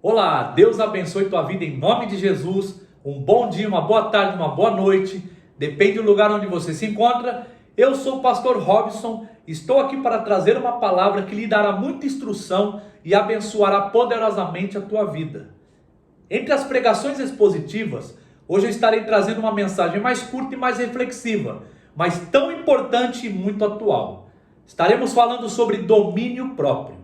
Olá, Deus abençoe tua vida em nome de Jesus. Um bom dia, uma boa tarde, uma boa noite. Depende do lugar onde você se encontra. Eu sou o pastor Robson. Estou aqui para trazer uma palavra que lhe dará muita instrução e abençoará poderosamente a tua vida. Entre as pregações expositivas, hoje eu estarei trazendo uma mensagem mais curta e mais reflexiva, mas tão importante e muito atual. Estaremos falando sobre domínio próprio.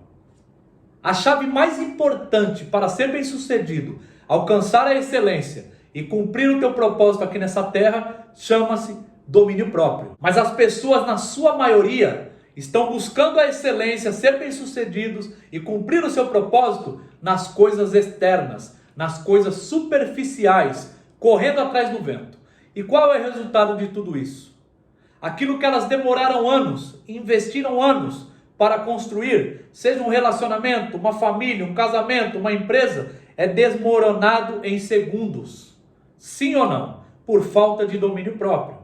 A chave mais importante para ser bem-sucedido, alcançar a excelência e cumprir o teu propósito aqui nessa terra, chama-se domínio próprio. Mas as pessoas, na sua maioria, estão buscando a excelência, ser bem-sucedidos e cumprir o seu propósito nas coisas externas, nas coisas superficiais, correndo atrás do vento. E qual é o resultado de tudo isso? Aquilo que elas demoraram anos, investiram anos para construir, seja um relacionamento, uma família, um casamento, uma empresa, é desmoronado em segundos. Sim ou não? Por falta de domínio próprio.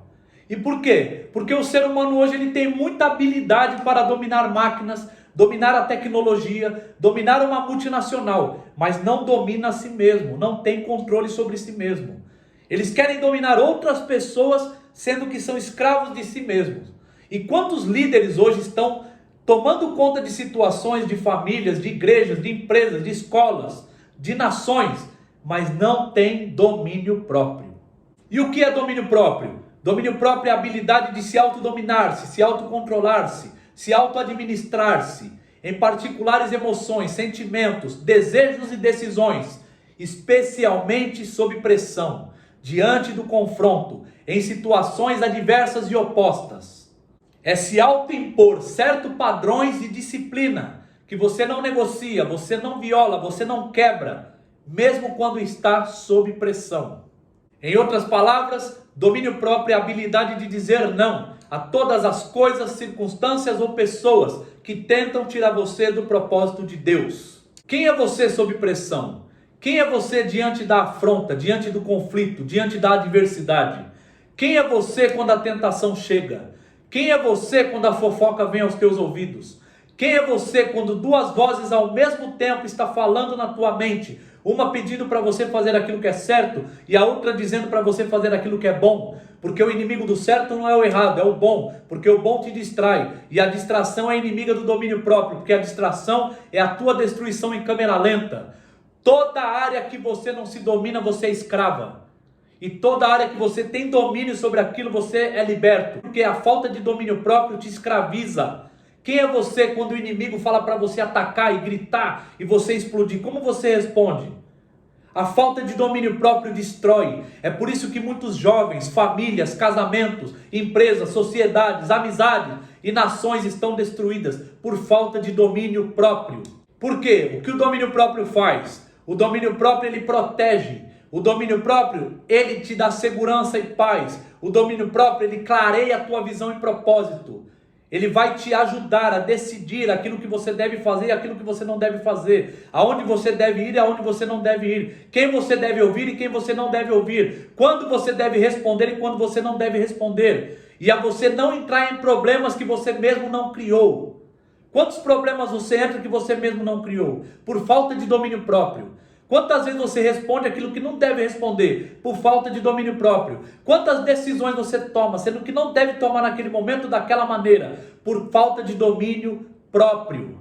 E por quê? Porque o ser humano hoje ele tem muita habilidade para dominar máquinas, dominar a tecnologia, dominar uma multinacional, mas não domina a si mesmo, não tem controle sobre si mesmo. Eles querem dominar outras pessoas, sendo que são escravos de si mesmos. E quantos líderes hoje estão tomando conta de situações, de famílias, de igrejas, de empresas, de escolas, de nações, mas não tem domínio próprio. E o que é domínio próprio? Domínio próprio é a habilidade de se autodominar-se, se autocontrolar-se, se auto-administrar-se, em particulares emoções, sentimentos, desejos e decisões, especialmente sob pressão, diante do confronto, em situações adversas e opostas. É se autoimpor certos padrões de disciplina que você não negocia, você não viola, você não quebra, mesmo quando está sob pressão. Em outras palavras, domínio próprio é a habilidade de dizer não a todas as coisas, circunstâncias ou pessoas que tentam tirar você do propósito de Deus. Quem é você sob pressão? Quem é você diante da afronta, diante do conflito, diante da adversidade? Quem é você quando a tentação chega? Quem é você quando a fofoca vem aos teus ouvidos? Quem é você quando duas vozes ao mesmo tempo estão falando na tua mente? Uma pedindo para você fazer aquilo que é certo e a outra dizendo para você fazer aquilo que é bom. Porque o inimigo do certo não é o errado, é o bom. Porque o bom te distrai. E a distração é inimiga do domínio próprio. Porque a distração é a tua destruição em câmera lenta. Toda área que você não se domina, você é escrava. E toda área que você tem domínio sobre aquilo, você é liberto. Porque a falta de domínio próprio te escraviza. Quem é você quando o inimigo fala para você atacar e gritar e você explodir? Como você responde? A falta de domínio próprio destrói. É por isso que muitos jovens, famílias, casamentos, empresas, sociedades, amizades e nações estão destruídas por falta de domínio próprio. Por quê? O que o domínio próprio faz? O domínio próprio ele protege. O domínio próprio, ele te dá segurança e paz. O domínio próprio, ele clareia a tua visão e propósito. Ele vai te ajudar a decidir aquilo que você deve fazer e aquilo que você não deve fazer. Aonde você deve ir e aonde você não deve ir. Quem você deve ouvir e quem você não deve ouvir. Quando você deve responder e quando você não deve responder. E a você não entrar em problemas que você mesmo não criou. Quantos problemas você entra que você mesmo não criou? Por falta de domínio próprio. Quantas vezes você responde aquilo que não deve responder por falta de domínio próprio? Quantas decisões você toma, sendo que não deve tomar naquele momento daquela maneira, por falta de domínio próprio?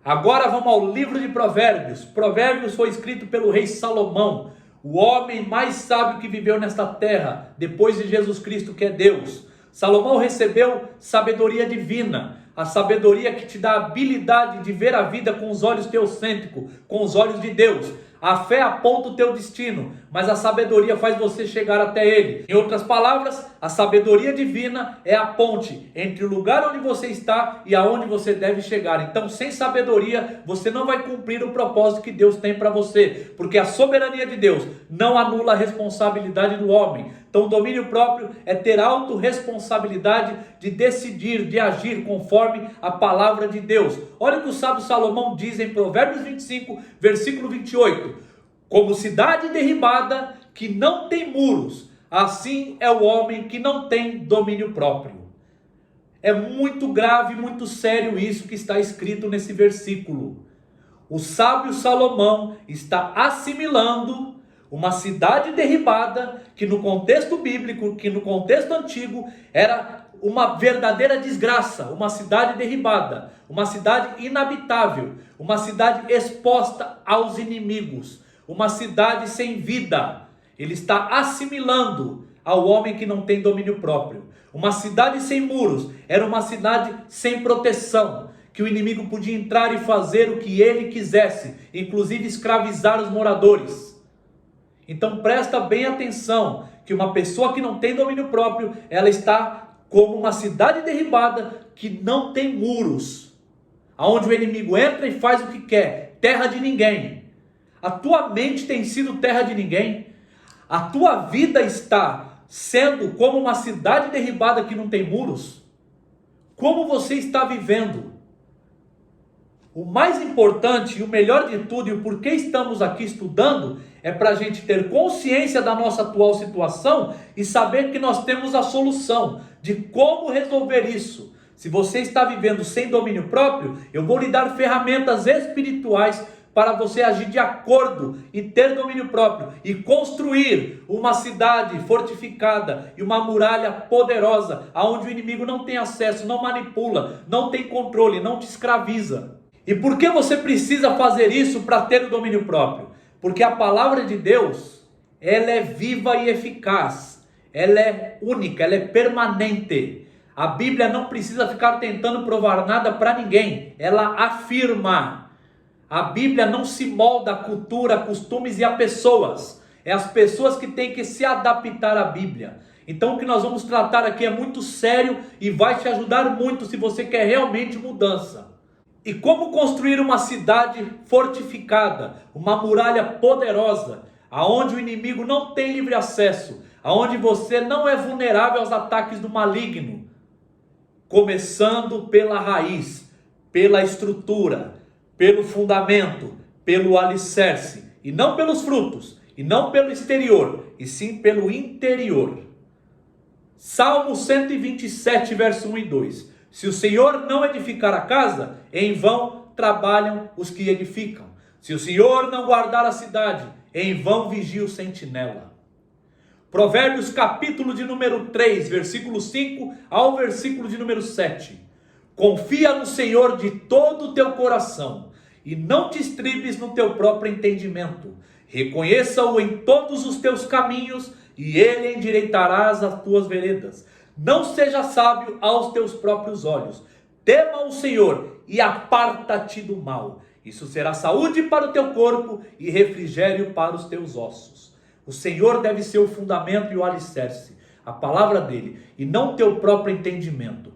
Agora vamos ao livro de Provérbios. Provérbios foi escrito pelo rei Salomão, o homem mais sábio que viveu nesta terra, depois de Jesus Cristo, que é Deus. Salomão recebeu sabedoria divina, a sabedoria que te dá a habilidade de ver a vida com os olhos teocêntricos, com os olhos de Deus. A fé aponta o teu destino, mas a sabedoria faz você chegar até ele. Em outras palavras, a sabedoria divina é a ponte entre o lugar onde você está e aonde você deve chegar. Então, sem sabedoria, você não vai cumprir o propósito que Deus tem para você, porque a soberania de Deus não anula a responsabilidade do homem. Então, o domínio próprio é ter autorresponsabilidade de decidir, de agir conforme a palavra de Deus. Olha o que o sábio Salomão diz em Provérbios 25, versículo 28. Como cidade derribada que não tem muros, assim é o homem que não tem domínio próprio. É muito grave, muito sério isso que está escrito nesse versículo. O sábio Salomão está assimilando uma cidade derribada, que no contexto bíblico, que no contexto antigo, era uma verdadeira desgraça, uma cidade derribada, uma cidade inabitável, uma cidade exposta aos inimigos, uma cidade sem vida. Ele está assimilando ao homem que não tem domínio próprio. Uma cidade sem muros era uma cidade sem proteção, que o inimigo podia entrar e fazer o que ele quisesse, inclusive escravizar os moradores. Então presta bem atenção, que uma pessoa que não tem domínio próprio, ela está como uma cidade derribada que não tem muros, aonde o inimigo entra e faz o que quer, terra de ninguém. A tua mente tem sido terra de ninguém? A tua vida está sendo como uma cidade derribada que não tem muros? Como você está vivendo? O mais importante e o melhor de tudo, e o porquê estamos aqui estudando, é para a gente ter consciência da nossa atual situação e saber que nós temos a solução de como resolver isso. Se você está vivendo sem domínio próprio, eu vou lhe dar ferramentas espirituais para você agir de acordo e ter domínio próprio e construir uma cidade fortificada e uma muralha poderosa, aonde o inimigo não tem acesso, não manipula, não tem controle, não te escraviza. E por que você precisa fazer isso para ter o domínio próprio? Porque a palavra de Deus, ela é viva e eficaz, ela é única, ela é permanente. A Bíblia não precisa ficar tentando provar nada para ninguém, ela afirma. A Bíblia não se molda a cultura, a costumes e a pessoas. É as pessoas que têm que se adaptar à Bíblia. Então o que nós vamos tratar aqui é muito sério e vai te ajudar muito se você quer realmente mudança. E como construir uma cidade fortificada, uma muralha poderosa, aonde o inimigo não tem livre acesso, aonde você não é vulnerável aos ataques do maligno. Começando pela raiz, pela estrutura, pelo fundamento, pelo alicerce, e não pelos frutos, e não pelo exterior, e sim pelo interior. Salmo 127, verso 1 e 2. Se o Senhor não edificar a casa, em vão trabalham os que edificam. Se o Senhor não guardar a cidade, em vão vigia o sentinela. Provérbios capítulo de número 3, versículo 5 ao versículo de número 7. Confia no Senhor de todo o teu coração, e não te estribes no teu próprio entendimento. Reconheça-o em todos os teus caminhos, e ele endireitará as tuas veredas. Não seja sábio aos teus próprios olhos. Tema o Senhor e aparta-te do mal. Isso será saúde para o teu corpo e refrigério para os teus ossos. O Senhor deve ser o fundamento e o alicerce, a palavra dele, e não teu próprio entendimento.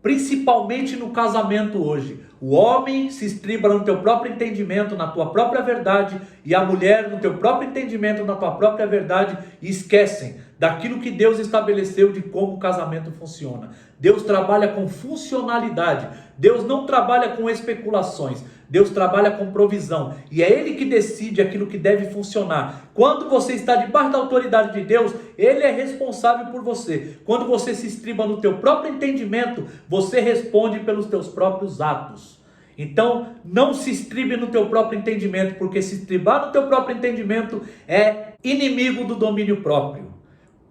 Principalmente no casamento hoje. O homem se estriba no teu próprio entendimento, na tua própria verdade, e a mulher no teu próprio entendimento, na tua própria verdade, e esquecem daquilo que Deus estabeleceu de como o casamento funciona. Deus trabalha com funcionalidade. Deus não trabalha com especulações. Deus trabalha com provisão. E é Ele que decide aquilo que deve funcionar. Quando você está debaixo da autoridade de Deus, Ele é responsável por você. Quando você se estriba no teu próprio entendimento, você responde pelos teus próprios atos. Então, não se estribe no teu próprio entendimento, porque se estribar no teu próprio entendimento é inimigo do domínio próprio.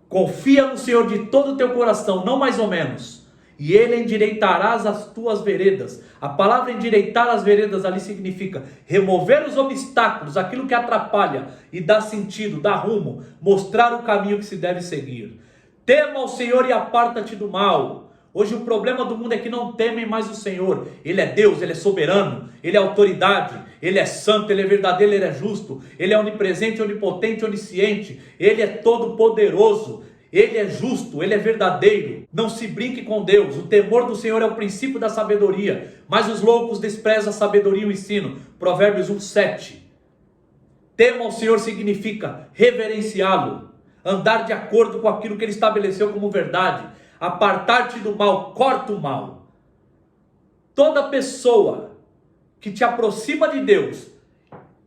Confia no Senhor de todo o teu coração, não mais ou menos, e Ele endireitarás as tuas veredas. A palavra endireitar as veredas ali significa remover os obstáculos, aquilo que atrapalha, e dar sentido, dar rumo, mostrar o caminho que se deve seguir. Tema o Senhor e aparta-te do mal. Hoje o problema do mundo é que não temem mais o Senhor. Ele é Deus, Ele é soberano, Ele é autoridade, Ele é santo, Ele é verdadeiro, Ele é justo, Ele é onipresente, onipotente, onisciente, Ele é todo poderoso, Ele é justo, Ele é verdadeiro. Não se brinque com Deus. O temor do Senhor é o princípio da sabedoria, mas os loucos desprezam a sabedoria e o ensino. Provérbios 1:7. Tema ao Senhor significa reverenciá-lo, andar de acordo com aquilo que Ele estabeleceu como verdade. Apartar-te do mal, corta o mal. Toda pessoa que te aproxima de Deus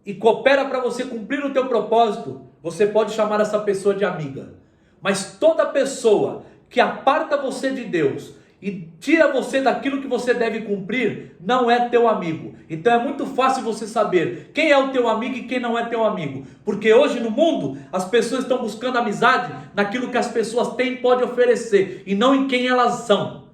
e coopera para você cumprir o teu propósito, você pode chamar essa pessoa de amiga. Mas toda pessoa que aparta você de Deus e tira você daquilo que você deve cumprir, não é teu amigo. Então é muito fácil você saber quem é o teu amigo e quem não é teu amigo. Porque hoje no mundo, as pessoas estão buscando amizade naquilo que as pessoas têm e podem oferecer, e não em quem elas são.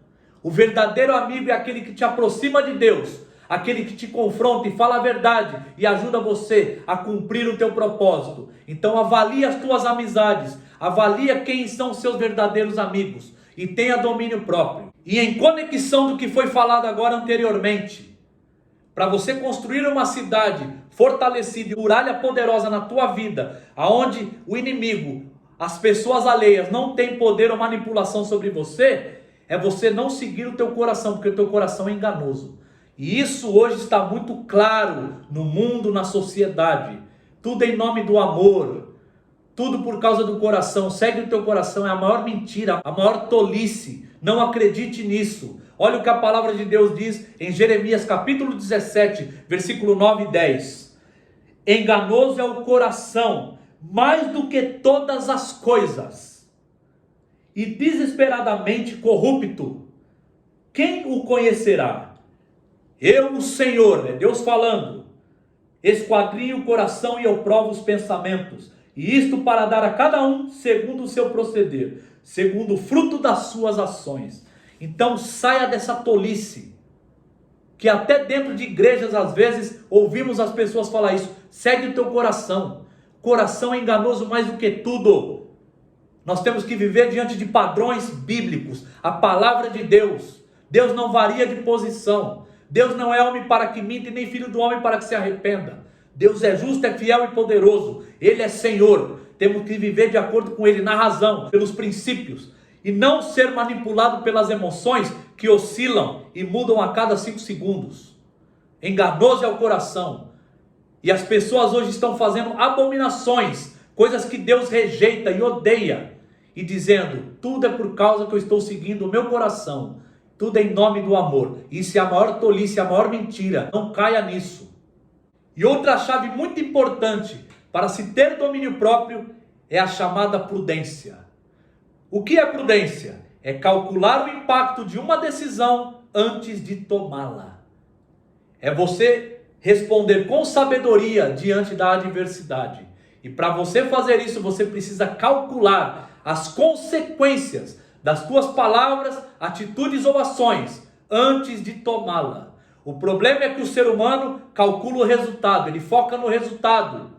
O verdadeiro amigo é aquele que te aproxima de Deus, aquele que te confronta e fala a verdade e ajuda você a cumprir o teu propósito. Então avalie as tuas amizades, avalie quem são os seus verdadeiros amigos e tenha domínio próprio. E em conexão do que foi falado agora anteriormente, para você construir uma cidade fortalecida e muralha poderosa na tua vida, aonde o inimigo, as pessoas alheias não têm poder ou manipulação sobre você, é você não seguir o teu coração, porque o teu coração é enganoso. E isso hoje está muito claro no mundo, na sociedade. Tudo em nome do amor, tudo por causa do coração. Segue o teu coração, é a maior mentira, a maior tolice. Não acredite nisso. Olha o que a palavra de Deus diz em Jeremias capítulo 17, versículo 9 e 10. Enganoso é o coração, mais do que todas as coisas, e desesperadamente corrupto. Quem o conhecerá? Eu, o Senhor, é Deus falando, esquadrinho o coração e eu provo os pensamentos, e isto para dar a cada um segundo o seu proceder, segundo o fruto das suas ações. Então saia dessa tolice, que até dentro de igrejas às vezes ouvimos as pessoas falar isso. Segue o teu coração. Coração é enganoso mais do que tudo. Nós temos que viver diante de padrões bíblicos, a palavra de Deus. Deus não varia de posição. Deus não é homem para que minta e nem filho do homem para que se arrependa. Deus é justo, é fiel e poderoso. Ele é Senhor. Temos que viver de acordo com Ele, na razão, pelos princípios. E não ser manipulado pelas emoções que oscilam e mudam a cada 5 segundos. Enganoso é o coração. E as pessoas hoje estão fazendo abominações, coisas que Deus rejeita e odeia, e dizendo, tudo é por causa que eu estou seguindo o meu coração, tudo é em nome do amor. Isso é a maior tolice, a maior mentira, não caia nisso. E outra chave muito importante para se ter domínio próprio é a chamada prudência. O que é prudência? É calcular o impacto de uma decisão antes de tomá-la. É você responder com sabedoria diante da adversidade. E para você fazer isso, você precisa calcular as consequências das tuas palavras, atitudes ou ações antes de tomá-la. O problema é que o ser humano calcula o resultado, ele foca no resultado.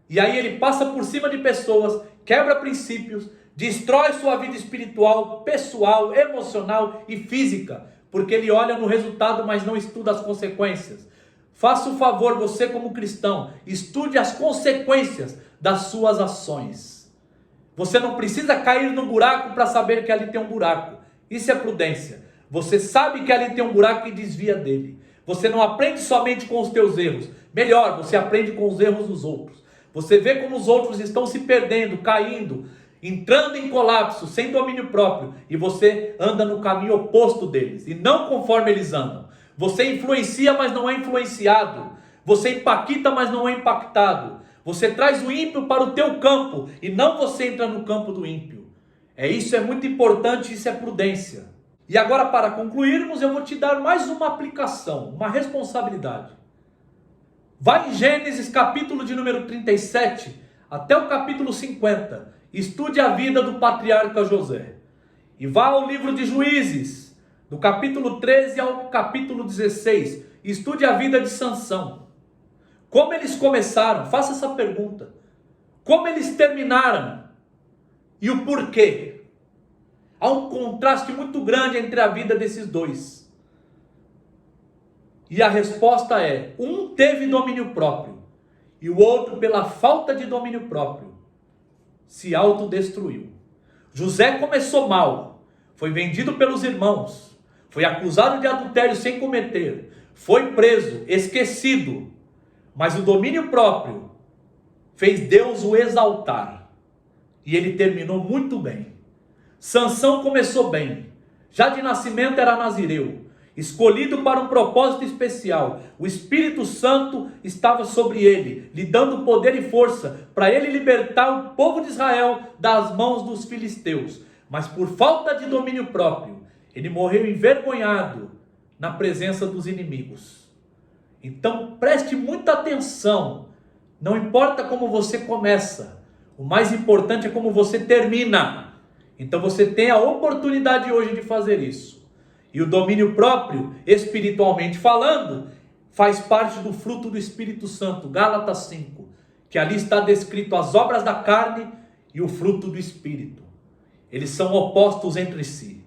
E aí ele passa por cima de pessoas, quebra princípios, destrói sua vida espiritual, pessoal, emocional e física, porque ele olha no resultado, mas não estuda as consequências. Faça o favor, você como cristão, estude as consequências das suas ações. Você não precisa cair no buraco para saber que ali tem um buraco. Isso é prudência. Você sabe que ali tem um buraco e desvia dele. Você não aprende somente com os teus erros. Melhor, você aprende com os erros dos outros. Você vê como os outros estão se perdendo, caindo, entrando em colapso, sem domínio próprio. E você anda no caminho oposto deles e não conforme eles andam. Você influencia, mas não é influenciado. Você impacta, mas não é impactado. Você traz o ímpio para o teu campo e não você entra no campo do ímpio. Isso é muito importante, isso é prudência. E agora, para concluirmos, eu vou te dar mais uma aplicação, uma responsabilidade. Vai em Gênesis capítulo de número 37 até o capítulo 50. Estude a vida do patriarca José. E vá ao livro de Juízes, do capítulo 13 ao capítulo 16. Estude a vida de Sansão. Como eles começaram? Faça essa pergunta. Como eles terminaram? E o porquê? Há um contraste muito grande entre a vida desses dois. E a resposta é, um teve domínio próprio e o outro, pela falta de domínio próprio, se autodestruiu. José começou mal, foi vendido pelos irmãos, foi acusado de adultério sem cometer, foi preso, esquecido, mas o domínio próprio fez Deus o exaltar e ele terminou muito bem. Sansão começou bem, já de nascimento era nazireu, escolhido para um propósito especial. O Espírito Santo estava sobre ele, lhe dando poder e força para ele libertar o povo de Israel das mãos dos filisteus. Mas por falta de domínio próprio, Ele morreu envergonhado na presença dos inimigos. Então preste muita atenção. Não importa como você começa, o mais importante é como você termina. Então você tem a oportunidade hoje de fazer isso. E o domínio próprio, espiritualmente falando, faz parte do fruto do Espírito Santo, Gálatas 5, que ali está descrito as obras da carne e o fruto do Espírito. Eles são opostos entre si.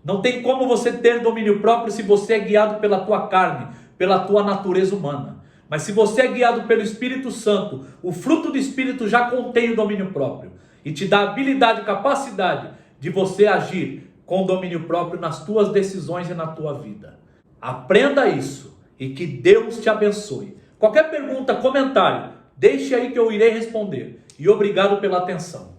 Não tem como você ter domínio próprio se você é guiado pela tua carne, pela tua natureza humana. Mas se você é guiado pelo Espírito Santo, o fruto do Espírito já contém o domínio próprio e te dá habilidade e capacidade de você agir com domínio próprio nas tuas decisões e na tua vida. Aprenda isso e que Deus te abençoe. Qualquer pergunta, comentário, deixe aí que eu irei responder. E obrigado pela atenção.